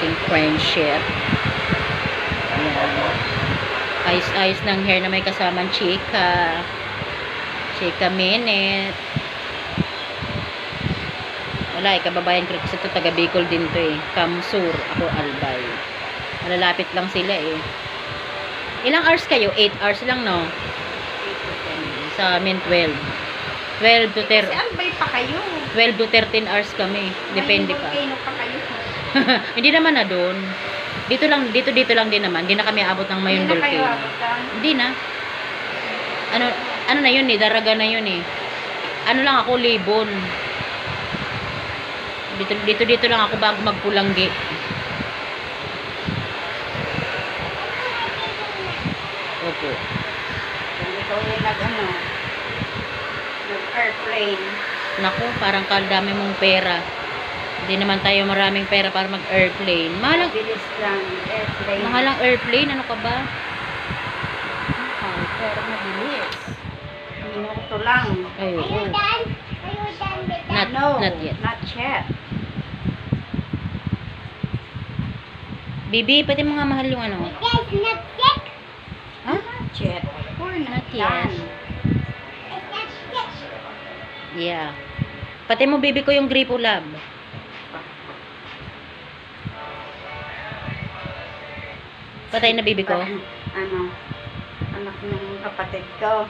ating friendship. Ayan. Ayos-ayos ng hair na may kasamang chika. Chika minute. Wala, kababayan ko kasi ito, taga Bicol din to eh. Kamsur, ako Albay. Malalapit lang sila eh. Ilang hours kayo? 8 hours lang, no? 8 to 10. Sa amin, 12. 12 to 13. Kasi Albay pa kayo. 12 to 13 hours kami. Depende pa. May volcano pa kayo. Hindi naman na doon. Dito lang din naman. Hindi na kami abot ng Mayon Hindi na kayo Volcano. abutan. Hindi na. Ano na yun eh, daraga na yun eh. Ano lang ako, Libon. Dito lang ako bago magpulanggi. Opo. Kung ikaw yung nag-airplane. Naku, parang dami mong pera. Hindi naman tayo maraming pera para mag-airplane. Bilis lang, airplane. Mahal ang airplane, ano ka ba? Pero mabilis. Minuto lang. Ay, oo. No, Not yet. not yet. Bibi, pati mo nga mahal yung ano. Ha? Not yet. We're not Not yet. done. Yeah. Pati mo, bibi ko yung Gripo Lab. Patay na bibi ko. Anak ng kapatid ko.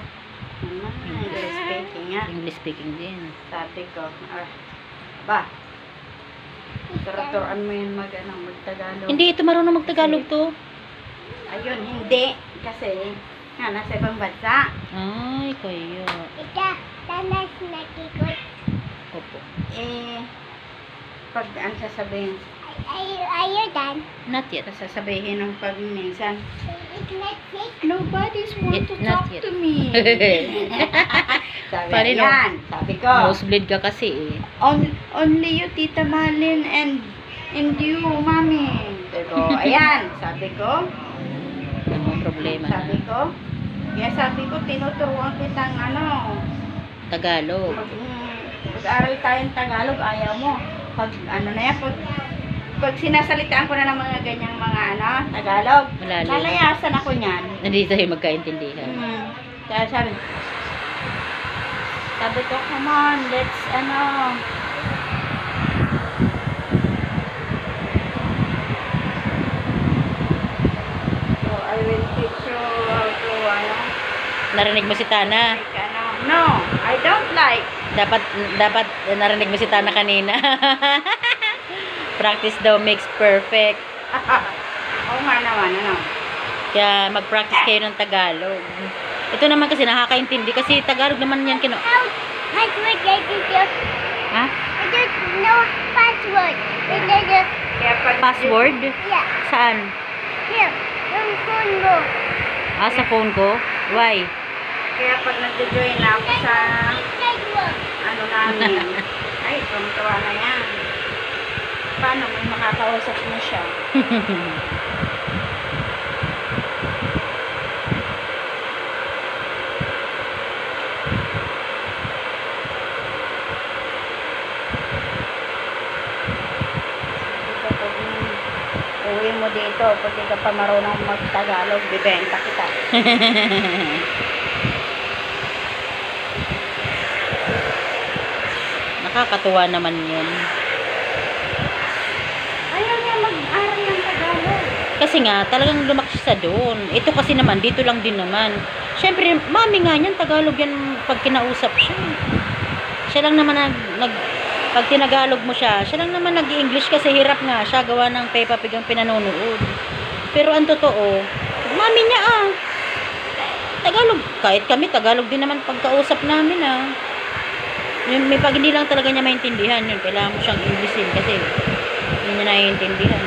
English speaking nga. English speaking din. Sabi ko, turuan mo yun mag-Tagalog. Hindi, ito marunong mag-Tagalog to. Ayun, hindi. Kasi, nasa ibang bansa. Ay, kaya. Opo. Pag ang sasabihin, Not yet. sasabihin ng pag minsan, nobody's want to Not talk yet. to me. Sabi, Paano? yan. Sabi ko, Nosebleed ka kasi eh. only you, Tita Malin, and you, Mami. Sabi ko, ayan. Sabi ko, Ang problema na. sabi ko, kaya sabi ko, tinuturuan kitang Tagalog. Pag-aral tayong Tagalog, ayaw mo. Pag pag sinasalitaan ko na ng mga ganyang mga Tagalog, Malalim. lalayasan ako niyan. Nandito tayo magkaintindihan. Kaya sabi ko, come on, let's so I will teach you how to Narinig mo si Tana. no, I don't like. Dapat narinig mo si Tana kanina. Practice daw makes perfect. Oo nga naman, Kaya mag-practice kayo ng Tagalog. Ito naman kasi nakakaintindi kasi Tagalog naman yan Ha? Password. Kaya pag Password? Yeah. Saan? Here. Yung phone mo. Sa phone ko? Why? Kaya pag nag-join na ako sa Network. namin, ay, tumatawa na yan. Paano may makakausap mo siya? Pag uwi mo dito, pag di ka pa marunong mag-Tagalog, bibenta kita. Nakakatuwa naman yun. Ayaw niya mag-aral ng Tagalog. Kasi nga, talagang lumaki siya doon. Ito kasi naman, dito lang din naman. Siyempre, mami nga niyan, Tagalog yan pag kinausap siya. Siya lang naman pag tinagalog mo siya lang naman nag-i-English kasi hirap nga siya gawa ng Peppa Pig ang pinanonood. Pero ang totoo, mami niya Tagalog. Kahit kami, Tagalog din naman pagkausap namin May pag hindi lang talaga niya maintindihan yun. Kailangan mo siyang Englishin kasi hindi niya naiintindihan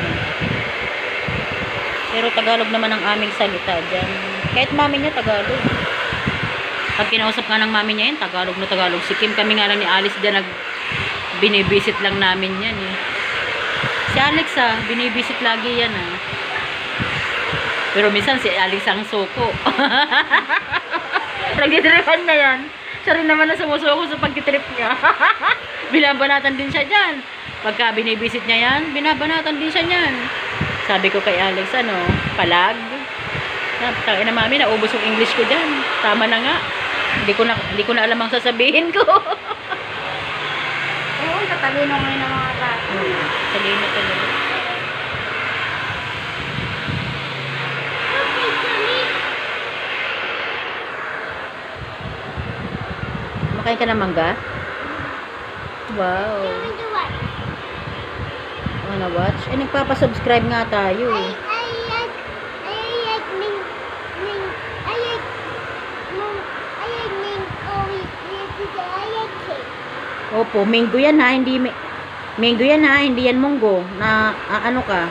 Pero Tagalog naman ang aming salita dyan. Kahit mami niya, Tagalog. Pag kinausap nga ng mami niya yun, Tagalog na Tagalog. Si Kim, kami nga lang ni Alice dyan, binibisit lang namin yan Si Alex binibisit lagi yan Pero minsan si Alex ang suko. Nagtitripan na yan. Siya rin naman na sumusuko sa pagtitrip niya. Binabanatan din siya dyan. Pagka binibisit niya yan, binabanatan din siya niyan. Sabi ko kay Alex, palag. Tangina mami, naubos yung English ko dyan. Tama na nga. Hindi ko na alam ang sasabihin ko. Oo, tatalino ngayon ng mga bata. Talino talaga. Makain ka ng mangga? Wow. Wanna watch? Eh, nagpapasubscribe nga tayo eh. Opo, minggo yan ha, minggo yan ha, hindi yan munggo. Na ano ka?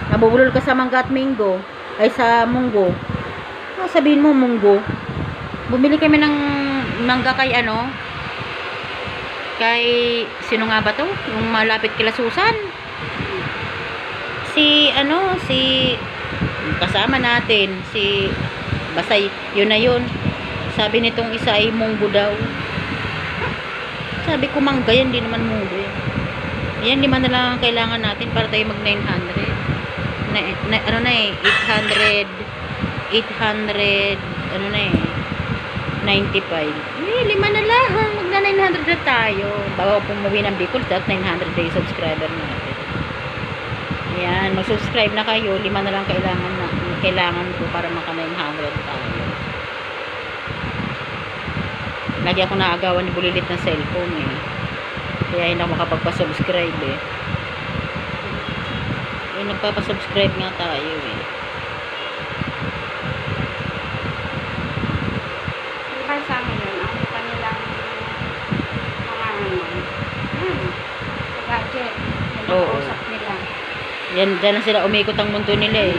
Nabubulol ka sa mangga at minggo. Ay sa munggo. Sabihin mo munggo. Bumili kami ng mangga kay kay sino nga ba to? Yung malapit kila Susan. Si kasama natin, basta yun na yun. Sabi nitong isa ay munggo daw. Sabi ko mangga yan, di naman munggo yan. Yan, 5 na lang ang kailangan natin para tayo mag 900. 800, 95. 5 na lang, magna 900 na tayo. Bago pumuwi ng Bicol, at 900 day subscriber natin. Yan, mag-subscribe na kayo. 5 na lang kailangan ko para maka 900 tayo. Lagi ako naagawan ni bulilit ng cellphone eh. Kaya hindi ako makapagpa-subscribe eh. Nagpapa-subscribe nga tayo eh. Diba sa amin yun, ang kanilang sa gadget. Oo. Usap nila. Dyan na sila umikot ang mundo nila eh.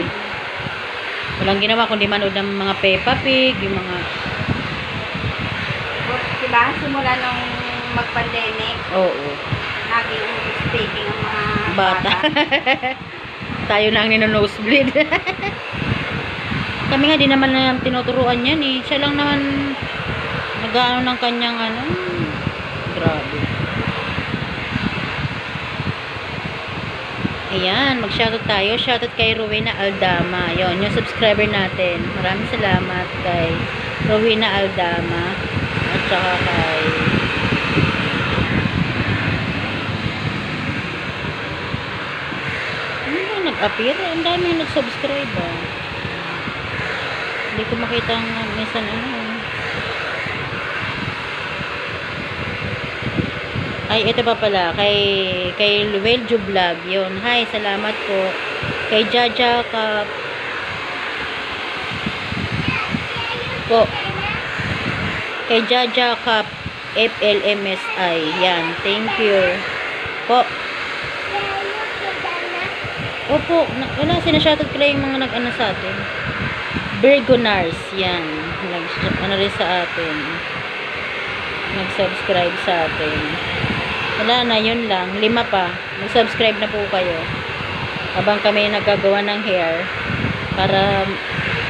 Walang ginawa kundi manood ng mga Peppa Pig, yung mga Diba, simula nung mag-pandemic, oo. naging speaking ang mga Bata. Tayo na ang nino-nosebleed. Kami nga di naman na tinuturuan yan eh. Siya lang naman nag-ano ng kanyang grabe. Ayan, mag-shoutout tayo. Shoutout kay Rowena Aldama. Yon, yung subscriber natin. Maraming salamat kay Rowena Aldama. At saka kay nag-appear. Ang dami yung nag-subscribe ah. Hindi ko makita ang minsan Ay, ito pa pala. Kay Lueljo Vlog. Yun. Hi, salamat po. Kay Jaja Cup. Po. Kay Jaja Cup. FLMSI. Yan. Thank you. Po. Opo. Wala. Sinashoutout ko lang yung mga nag-ano sa atin. Bergonars. Yan. Ano rin sa atin. Nag-subscribe sa atin. Wala na, yun lang. 5 pa. Mag-subscribe na po kayo. Habang kami nagagawa ng hair para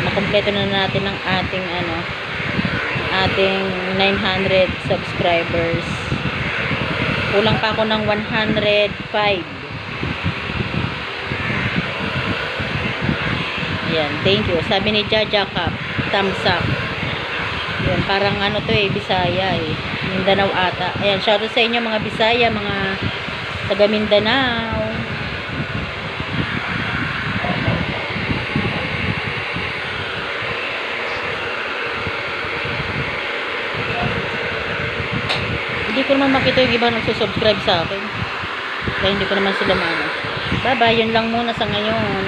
makumpleto na natin ang ating ating 900 subscribers. Kulang pa ako ng 105. Ayan, thank you. Sabi ni Jaja Cup, thumbs up. Yan, parang to Bisaya eh. Mindanao ata. Ayan, shoutout sa inyo mga Bisaya, mga taga Mindanao. Hindi ko naman makita yung iba nagsusubscribe sa akin. Kaya hindi ko naman sila maano. Bye bye, yun lang muna sa ngayon.